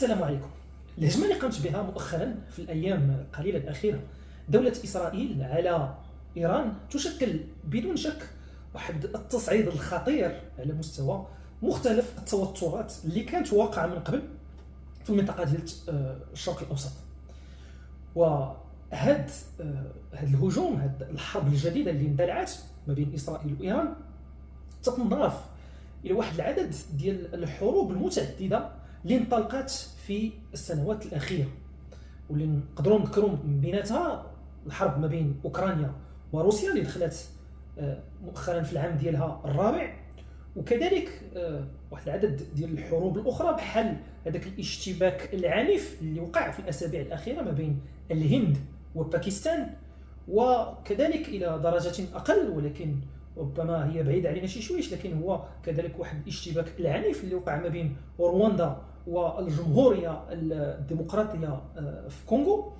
السلام عليكم. الهجمة اللي قامت بها مؤخرا في الأيام القليلة الأخيرة دولة إسرائيل على إيران تشكل بدون شك واحد التصعيد الخطير على مستوى مختلف التوترات اللي كانت واقعة من قبل في المنطقة ديال الشرق الأوسط. وهاد الهجوم، هاد الحرب الجديدة اللي اندلعت ما بين إسرائيل وإيران تتنضاف إلى واحد العدد ديال الحروب المتعددة اللي انطلقت في السنوات الأخيرة، واللي نقدروا نذكروا من بيناتها الحرب ما بين أوكرانيا وروسيا اللي دخلت مؤخرا في العام ديالها الرابع، وكذلك واحد العدد ديال الحروب الأخرى بحال هذاك الاشتباك العنيف اللي وقع في الأسابيع الأخيرة ما بين الهند وباكستان، وكذلك إلى درجة أقل ولكن ربما هي بعيدة علينا شي شويش، لكن هو كذلك واحد الاشتباك العنيف اللي وقع ما بين رواندا والجمهورية الديمقراطية في كونغو.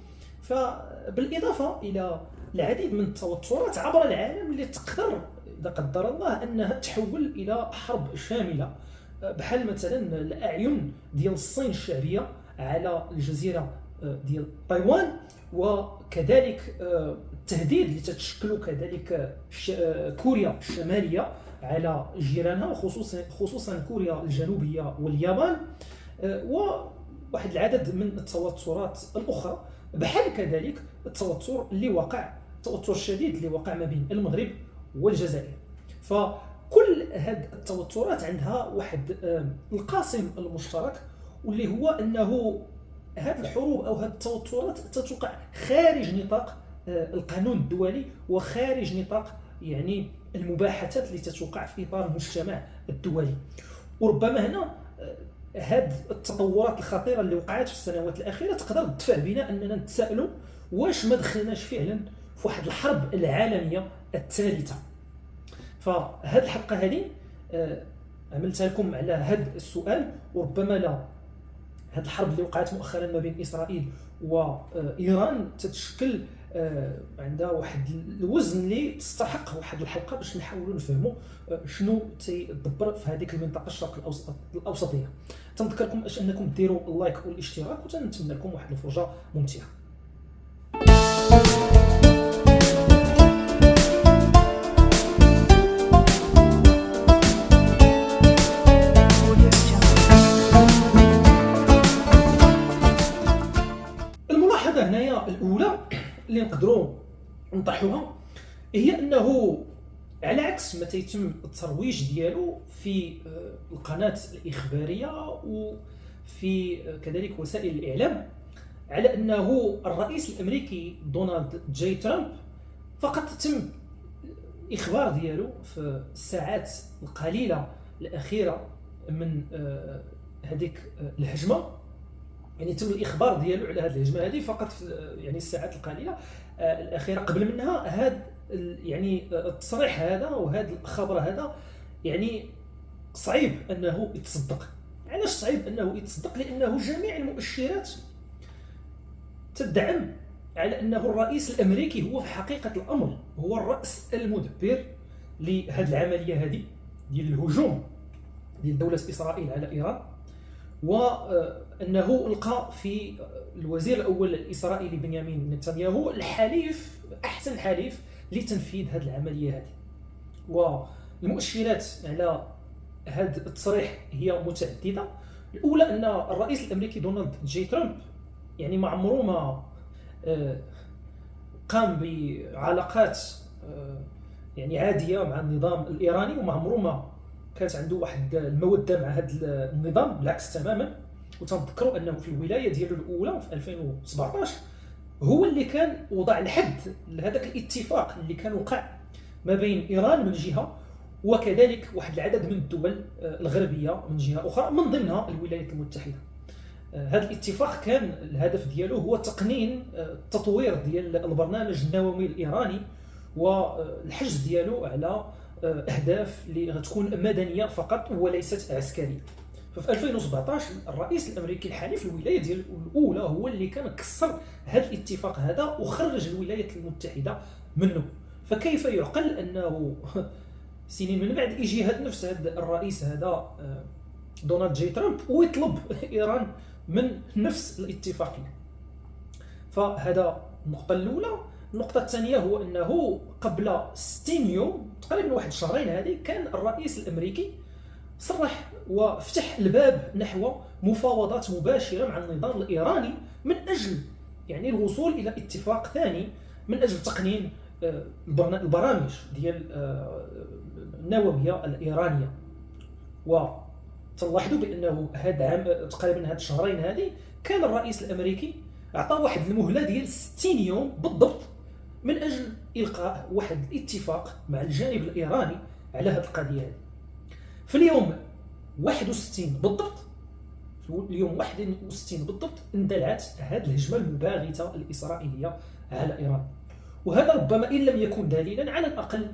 فبالإضافة إلى العديد من التوترات عبر العالم اللي تقدر إذا قدر الله أنها تحول إلى حرب شاملة، بحال مثلا الأعين ديال الصين الشعبية على الجزيرة ديال تايوان، وكذلك التهديد اللي تتشكله كذلك كوريا الشمالية على جيرانها خصوصا كوريا الجنوبية واليابان، وواحد العدد من التوترات الأخرى بحال كذلك التوتر الشديد اللي وقع ما بين المغرب والجزائر. فكل هذه التوترات عندها واحد القاسم المشترك، واللي هو أنه هذه الحروب أو هذه التوترات تتوقع خارج نطاق القانون الدولي وخارج نطاق يعني المباحثات اللي تتوقع في إطار المجتمع الدولي. وربما هنا هذه التطورات الخطيرة اللي وقعت في السنوات الأخيرة تقدر تدفع بنا أننا نتساءلوا واش ما دخلناش فعلا في واحد الحرب العالمية الثالثة. فهذه الحلقة هذه عملتها لكم على هذا السؤال، وربما لا هذه الحرب اللي وقعت مؤخرا ما بين إسرائيل وإيران تتشكل عندها واحد الوزن اللي تستحق واحد الحلقة باش نحاولوا نفهموا شنو تيدبر في هذيك المنطقة الشرق الأوسطية. تنذكركم أنكم ديروا اللايك والاشتراك، وتنتمنى لكم واحد الفرجة ممتعة. الملاحظة هنايا الأولى اللي نقدروا نطرحوها هي أنه على عكس ما تيتم الترويج ديالو في القناة الإخبارية وفي كذلك وسائل الإعلام على أنه الرئيس الأمريكي دونالد جي ترامب فقط تم إخبار ديالو في الساعات القليلة الأخيرة من هذيك الهجمة، يعني تم الإخبار ديالو على هذه الهجمة هذه فقط في يعني الساعات القليلة الأخيرة. قبل منها هذا يعني التصريح هذا وهذا الخبر هذا يعني صعيب أنه يتصدق. علاش صعيب أنه يتصدق؟ لأنه جميع المؤشرات تدعم على أنه الرئيس الأمريكي هو في حقيقة الأمر هو الرأس المدبر لهذه العملية هذه ديال الهجوم ديال دولة إسرائيل على إيران، وأنه لقى في الوزير الأول الإسرائيلي بنيامين نتنياهو الحليف، أحسن حليف لتنفيذ هذه العملية هذه. والمؤشرات على هذا التصريح هي متعددة. الأولى أن الرئيس الأمريكي دونالد جي ترامب يعني ما عمره ما قام بعلاقات يعني عادية مع النظام الإيراني، وما عمره ما كانت عنده واحد المودة مع هذا النظام، بالعكس تماما. وتنذكروا أنه في الولاية ديالو الأولى في 2017 هو اللي كان وضع الحد لهذاك الاتفاق اللي كان وقع ما بين إيران من جهة وكذلك واحد العدد من الدول الغربية من جهة أخرى من ضمنها الولايات المتحدة. هذا الاتفاق كان الهدف ديالو هو تقنين التطوير ديال البرنامج النووي الإيراني والحجز ديالو على أهداف اللي غتكون مدنية فقط وليست عسكرية. ففي 2017 الرئيس الأمريكي الحالي الولاية ديال الأولى هو اللي كان كسر هذا الاتفاق هذا وخرج الولايات المتحدة منه. فكيف يعقل أنه سنين من بعد يجي هذا نفس هذا الرئيس هذا دونالد جي ترامب ويطلب إيران من نفس الاتفاقية. فهذا النقطة الأولى. النقطة الثانية هو أنه قبل 60 يوم تقريبا واحد شهرين هذه كان الرئيس الأمريكي صرح وفتح الباب نحو مفاوضات مباشرة مع النظام الإيراني من أجل يعني الوصول إلى اتفاق ثاني من أجل تقنين البرامج ديال النووية الإيرانية. وتلاحظوا بأنه هذا عام تقريبا هاد الشهرين هذه كان الرئيس الأمريكي أعطى واحد المهلة ديال 60 يوم بالضبط من أجل إلقاء واحد الاتفاق مع الجانب الإيراني على هذه القضية هذه. في اليوم 61 بالضبط، اليوم 61 بالضبط اندلعت هذه الهجمة المباغتة الإسرائيلية على إيران. وهذا ربما إن لم يكن دليلا على الأقل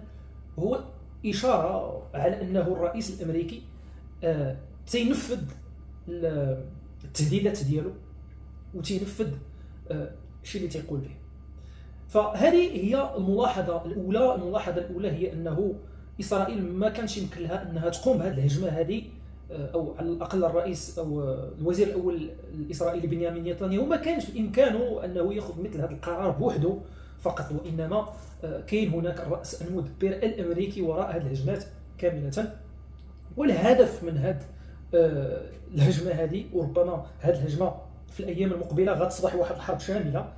هو إشارة على أنه الرئيس الأمريكي سينفذ التهديدات ديالو وتينفذ الشيء اللي تيقول به. فهذه هي الملاحظة الأولى. الملاحظة الأولى هي أنه إسرائيل ما كانش يمكن لها أنها تقوم بهذه الهجمة هذه، أو على الأقل الرئيس أو الوزير الأول الإسرائيلي بنيامين نتنياهو ما كانش بإمكانه أنه يأخذ مثل هذا القرار بوحده فقط، وإنما كاين هناك الرأس المدبر الأمريكي وراء هذه الهجمات كاملة. والهدف من هذه الهجمة هذه، وربما هذه الهجمة في الأيام المقبلة غتصبح واحد الحرب شاملة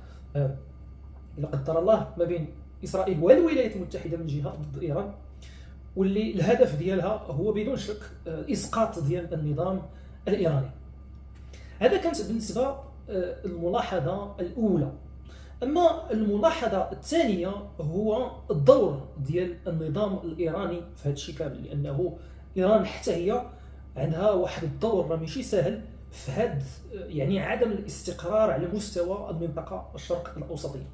إلا قدر الله ما بين إسرائيل والولايات المتحدة من جهة ضد إيران، واللي الهدف ديالها هو بدون شك إسقاط ديال النظام الإيراني. هذا كانت بالنسبة الملاحظة الأولى. أما الملاحظة الثانية هو الدور ديال النظام الإيراني في هذا الشيء كامل، لأنه إيران حتى هي عندها واحد الدور راه ماشي سهل في هذا يعني عدم الاستقرار على مستوى المنطقة الشرق الأوسطية.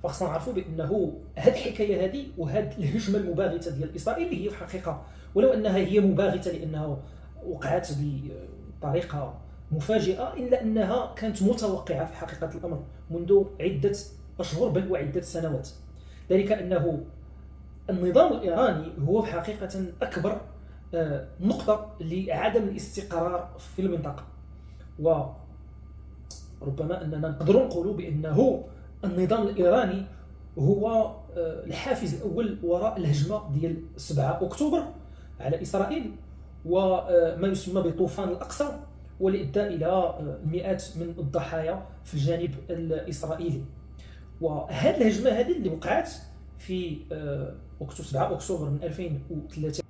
فخصنا نعرفوا بأنه هذه الحكاية هذه وهذه الهجمة المباغتة ديال إسرائيل هي في الحقيقة، ولو أنها هي مباغتة لأنها وقعت بطريقة مفاجئة، إلا أنها كانت متوقعة في حقيقة الأمر منذ عدة أشهر بل وعدة سنوات. ذلك أنه النظام الإيراني هو في حقيقة أكبر نقطة لعدم الاستقرار في المنطقة، وربما أننا نقدر نقول بأنه النظام الإيراني هو الحافز الأول وراء الهجمة ديال 7 أكتوبر على إسرائيل وما يسمى بطوفان الأقصى، واللي أدى إلى المئات من الضحايا في الجانب الإسرائيلي. وهذه الهجمة هذه اللي وقعت في 7 أكتوبر من 2003.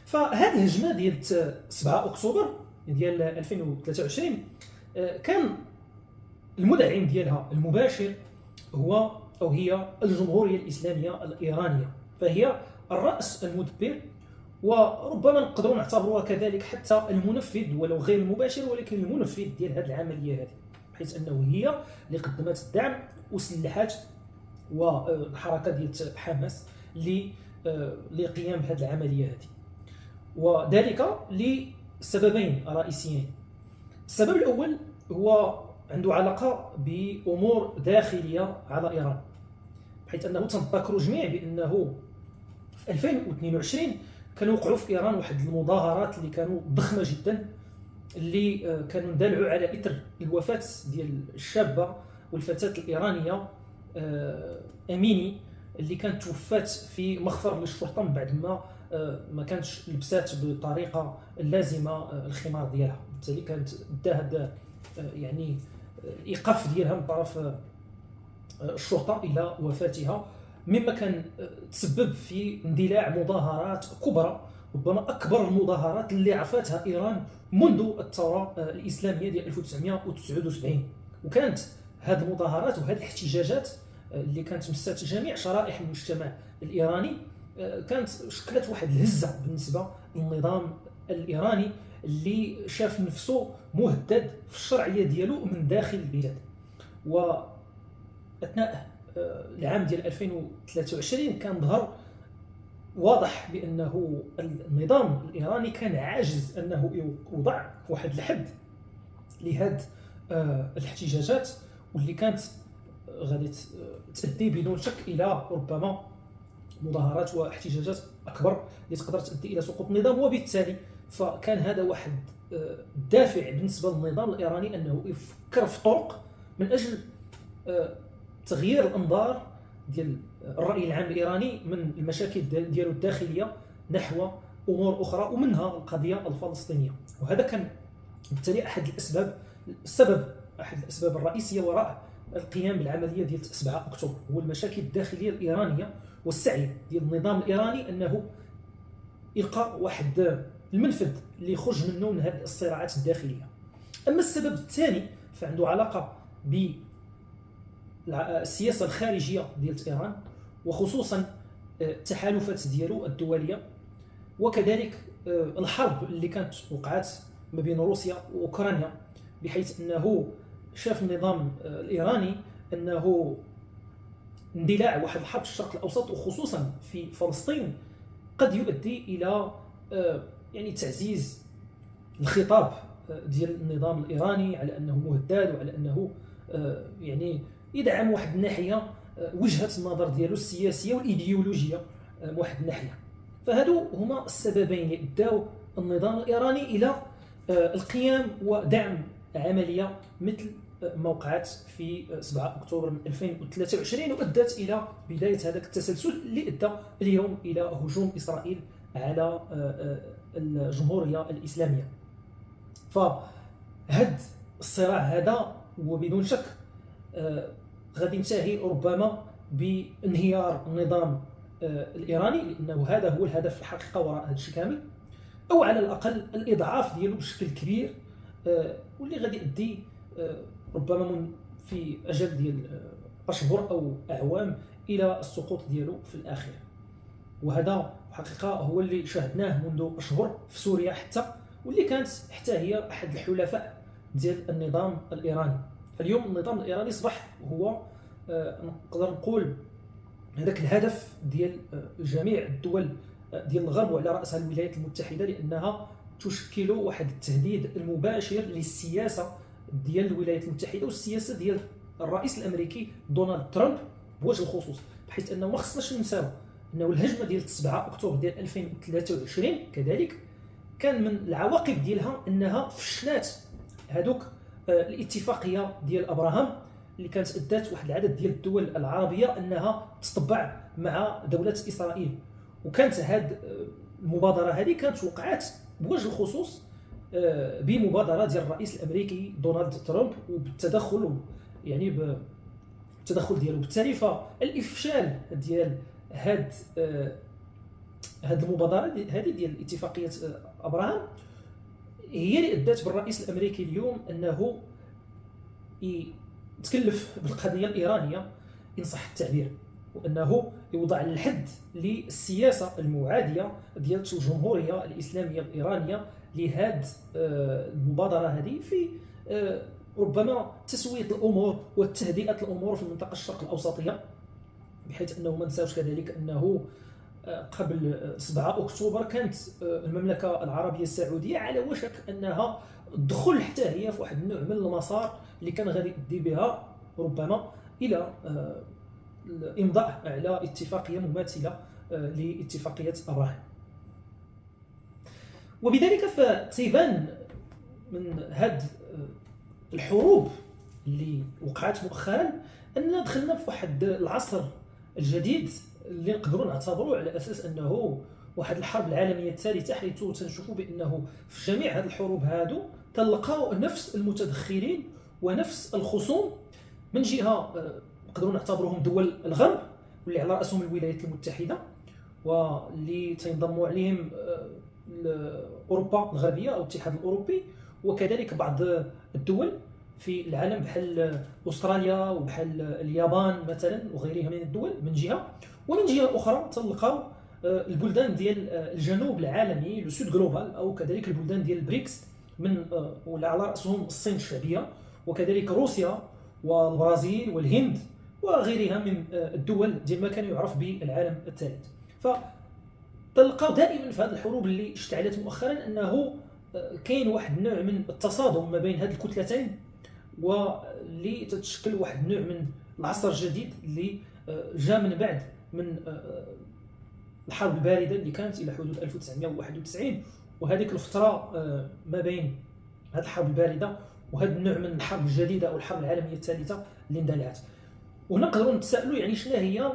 فهذه الهجمة ديال 7 أكتوبر ديال 2023 كان المدعم ديالها المباشر هو أو هي الجمهورية الإسلامية الإيرانية، فهي الرأس المدبر، وربما نقدروا نعتبروها كذلك حتى المنفذ ولو غير المباشر، ولكن المنفذ ديال هذه العملية هذه، بحيث أنه هي اللي قدمت الدعم وسلحت والحركة ديال حماس لقيام بهذه العملية هذه، وذلك لسببين رئيسيين. السبب الأول هو عنده علاقة بأمور داخلية على إيران، بحيث أنه تنذكروا جميع بأنه في 2022 كانوا وقعوا في إيران واحد المظاهرات اللي كانوا ضخمة جدا، اللي كانوا اندلعوا على إثر الوفاة ديال الشابة والفتاة الإيرانية أميني، اللي كانت توفات في مخفر للشرطة من بعد ما كانتش لبسات بطريقة اللازمة الخمار ديالها، بالتالي كانت هذا يعني إيقاف ديالها من طرف الشرطة إلى وفاتها، مما كان تسبب في اندلاع مظاهرات كبرى، ربما أكبر المظاهرات اللي عرفتها إيران منذ الثورة الإسلامية ديال 1979. وكانت هذه المظاهرات وهذه الاحتجاجات اللي كانت مست جميع شرائح المجتمع الإيراني كانت شكلت واحد الهزة بالنسبة للنظام الإيراني اللي شاف نفسه مهدد في الشرعية ديالو من داخل البلاد. وأثناء العام ديال 2023 كان ظهر واضح بأنه النظام الإيراني كان عاجز أنه يوضع واحد الحد لهذه الاحتجاجات، واللي كانت غادي تؤدي بدون شك إلى ربما مظاهرات واحتجاجات أكبر اللي تقدر تؤدي إلى سقوط النظام، وبالتالي فكان هذا واحد الدافع بالنسبه للنظام الايراني انه يفكر في طرق من اجل تغيير الانظار ديال الراي العام الايراني من المشاكل ديالو الداخليه نحو امور اخرى، ومنها القضيه الفلسطينيه. وهذا كان بالتالي احد الاسباب الرئيسيه وراء القيام بالعمليه ديال 7 اكتوبر، هو المشاكل الداخليه الايرانيه والسعي ديال النظام الايراني انه يلقى واحد المنفذ اللي يخرج منه من هذه الصراعات الداخليه. اما السبب الثاني فعنده علاقه بالسياسه الخارجيه ديال ايران، وخصوصا التحالفات ديالو الدوليه، وكذلك الحرب اللي كانت وقعت ما بين روسيا واوكرانيا، بحيث انه شاف النظام الايراني انه اندلاع واحد الحرب في الشرق الاوسط وخصوصا في فلسطين قد يؤدي الى يعني تعزيز الخطاب ديال النظام الايراني على انه مهدد، وعلى انه يعني يدعم واحد الناحيه وجهه النظر ديالو السياسيه والايديولوجيه من واحد الناحيه. فهادو هما السببين اللي اداو النظام الايراني الى القيام ودعم عمليه مثل ما وقعت في 7 اكتوبر من 2023، وادت الى بدايه هذاك التسلسل اللي ادى اليوم الى هجوم اسرائيل على الجمهوريه الاسلاميه. فهذا الصراع هذا وبدون شك غادي ينتهي ربما بانهيار النظام الايراني، لانه هذا هو الهدف في الحقيقه وراء هذا الشيء كامل، او على الاقل الاضعاف ديالو بشكل كبير، واللي غادي يؤدي ربما في اجل ديال اشهر او اعوام الى السقوط ديالو في الاخير. وهذا الحقيقه هو اللي شاهدناه منذ اشهر في سوريا حتى، واللي كانت حتى هي احد الحلفاء ديال النظام الايراني. فاليوم النظام الايراني اصبح هو نقدر نقول هذاك الهدف ديال جميع الدول ديال الغرب، وعلى راسها الولايات المتحده، لانها تشكل واحد التهديد المباشر للسياسه ديال الولايات المتحده والسياسه ديال الرئيس الامريكي دونالد ترامب بوجه الخصوص، بحيث انه ما خصناش ننساو انه الهجمه ديال 7 اكتوبر ديال 2023 كذلك كان من العواقب ديالها انها فشلات هذوك الاتفاقيه ديال ابراهام اللي كانت ادات واحد العدد ديال الدول العربيه انها تطبع مع دوله اسرائيل. وكانت هذه المبادره هذه كانت وقعت بوجه الخصوص بمبادره ديال الرئيس الامريكي دونالد ترامب وبالتدخل، يعني بالتدخل ديالو. بالتالي فالافشال ديال هاد المبادره هذه ديال اتفاقيه ابراهام هي اللي ادت بالرئيس الامريكي اليوم انه يتكلف بالقضيه الايرانيه ان صح التعبير، وانه يوضع الحد للسياسه المعاديه ديال الجمهوريه الاسلاميه الايرانيه لهذه المبادره هذه في ربما تسويه الامور وتهدئه الامور في المنطقه الشرق الاوسطيه. بحيث انه ما ننساوش كذلك انه قبل 7 اكتوبر كانت المملكه العربيه السعوديه على وشك انها تدخل حتى هي في واحد النوع من المسار اللي كان غادي يؤدي بها ربما الى الامضاء على اتفاقيه مماثله لاتفاقيه ابراهام. وبذلك فتيبان من هذه الحروب اللي وقعت مؤخرا اننا دخلنا في واحد العصر الجديد اللي نقدروا نعتبروه على اساس انه واحد الحرب العالميه الثالثه، حيث تنشوفوا بانه في جميع هذه الحروب هادو تلقاو نفس المتدخلين ونفس الخصوم. من جهه نقدروا نعتبروهم دول الغرب واللي على راسهم الولايات المتحده، واللي تنضموا عليهم اوروبا الغربيه او الاتحاد الاوروبي، وكذلك بعض الدول في العالم بحال استراليا وبحال اليابان مثلا وغيرها من الدول من جهه. ومن جهه اخرى تلقاو البلدان ديال الجنوب العالمي لو سود جلوبال، او كذلك البلدان ديال البريكس من ولا على راسهم الصين الشعبيه، وكذلك روسيا والبرازيل والهند وغيرها من الدول ديال ما كان يعرف بالعالم الثالث. فتلقاو دائما في هذه الحروب اللي اشتعلت مؤخرا انه كاين واحد النوع من التصادم ما بين هذه الكتلتين، واللي تتشكل واحد النوع من العصر الجديد اللي جاء من بعد من الحرب البارده اللي كانت الى حدود 1991 وهذيك الفتره ما بين هذه الحرب البارده وهذا النوع من الحرب الجديده او الحرب العالميه الثالثه اللي اندلعت. وهنا نقدروا نتسائلوا يعني شنو هي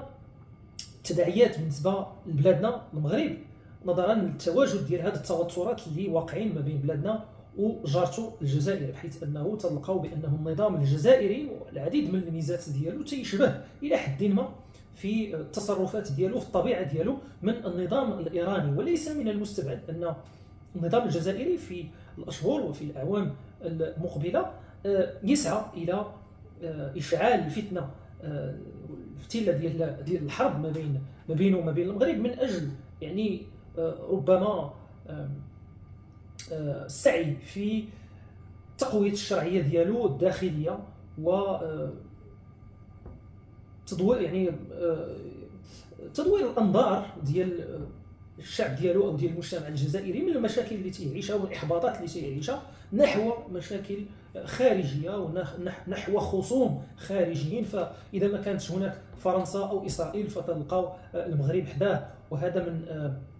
التداعيات بالنسبه لبلادنا المغرب نظرا للتواجد ديال هذه التوترات اللي واقعين ما بين بلادنا وجارته الجزائر، بحيث انه تلقاو بانه النظام الجزائري والعديد من الميزات ديالو تيشبه الى حد ما في التصرفات ديالو في الطبيعه ديالو من النظام الايراني. وليس من المستبعد ان النظام الجزائري في الاشهر وفي الاعوام المقبله يسعى الى اشعال الفتنه، الفتيله ديال الحرب ما بينه وما بين المغرب، من اجل يعني ربما السعي في تقويه الشرعيه ديالو الداخليه و تدوير يعني تدوير الانظار ديال الشعب ديالو او ديال المجتمع الجزائري من المشاكل اللي تيعيشها والاحباطات اللي تيعيشها نحو مشاكل خارجيه ونحو خصوم خارجيين. فاذا ما كانتش هناك فرنسا او اسرائيل فتلقاو المغرب حداه، وهذا من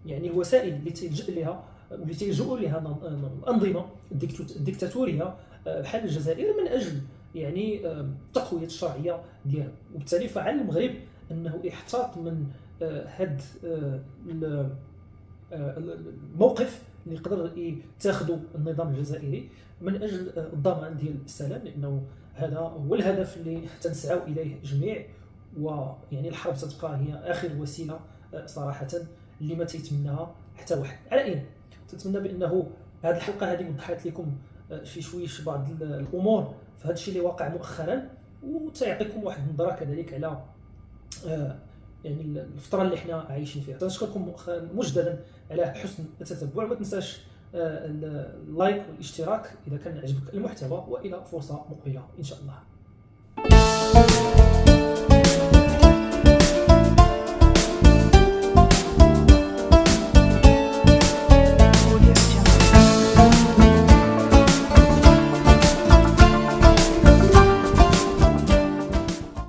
يعني الوسائل اللي تلجأ لها واللي تلجؤوا لها الانظمه الديكتاتوريه بحال الجزائر من اجل يعني تقويه الشرعيه ديالها. وبالتالي فعلى المغرب انه يحتاط من هذا الموقف اللي يقدر يتاخذوا النظام الجزائري من اجل الضمان ديال السلام، لانه هذا هو الهدف اللي تنسعوا اليه جميع. ويعني الحرب ستبقى هي اخر وسيله صراحه اللي ما تيتمناها حتى واحد. على اين تتمنى بانه هذه الحلقه هذه وضحت لكم شي شويش بعض الامور في هذا الشيء اللي واقع مؤخرا، وتعطيكم واحد النظره كذلك على يعني الفتره اللي حنا عايشين فيها. تنشكركم مجددا على حسن التتبع، ما تنساش اللايك والاشتراك اذا كان عجبك المحتوى، والى فرصه مقبله ان شاء الله.